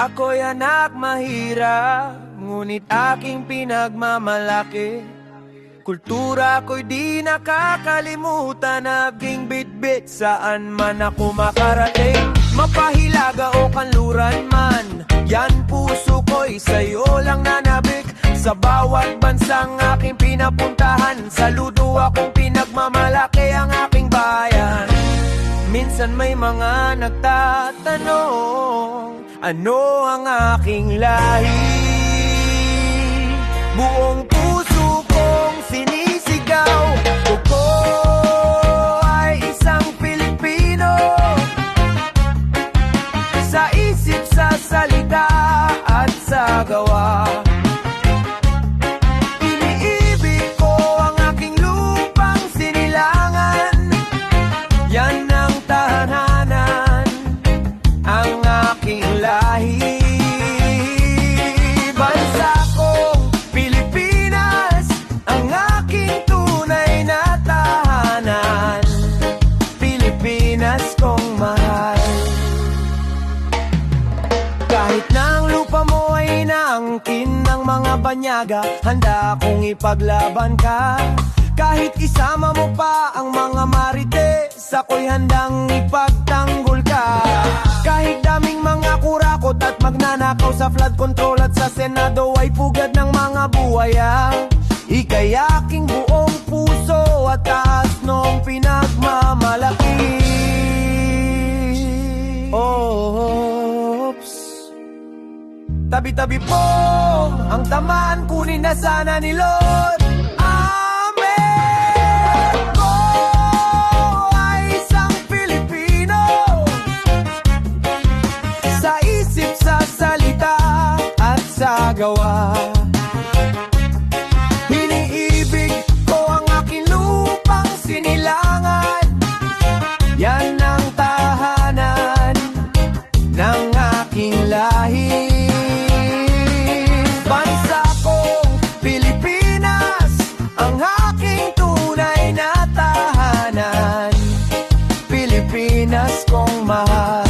Ako'y anak mahirap, ngunit aking pinagmamalaki. Kultura ko'y di nakakalimutan, naging bitbit saan man ako makarating. Mapahilaga o kanluran man, yan puso ko'y sa'yo lang nanabik. Sa bawat bansang aking pinapuntahan, saludo akong pinagmamalaki ang aking bayan. Minsan may mga nagtatanong, ano ang aking lahi? Buong puso kong sinisigaw, ako ay isang Pilipino. Sa isip, sa salita at sa gawa, iniibig ko ang aking lupang sinilangan. Yan ang tahanan, ang aking lahi. Bansa kong Pilipinas, ang aking tunay na tahanan. Pilipinas kong mahal. Kahit na ang lupa mo ay inaangkin ng mga banyaga, handa kong ipaglaban ka. Kahit isama mo pa ang mga marites, ako'y handang ipagtanggol ka. Kahit daming mga kurakot at magnanakaw sa flood control at sa Senado ay pugad ng mga buhaya, ika'y aking buong puso at taas nung pinagmamalaki. Oops, tabi-tabi po ang tamaan, kunin na sana ni Lord. Sa gawa, iniibig ko ang aking lupang sinilangan. Yan ang tahanan ng aking lahi. Bansa kong Pilipinas, ang aking tunay na tahanan. Pilipinas kong mahal.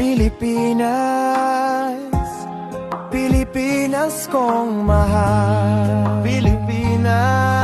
Pilipinas, Pilipinas kong mahal. Pilipinas.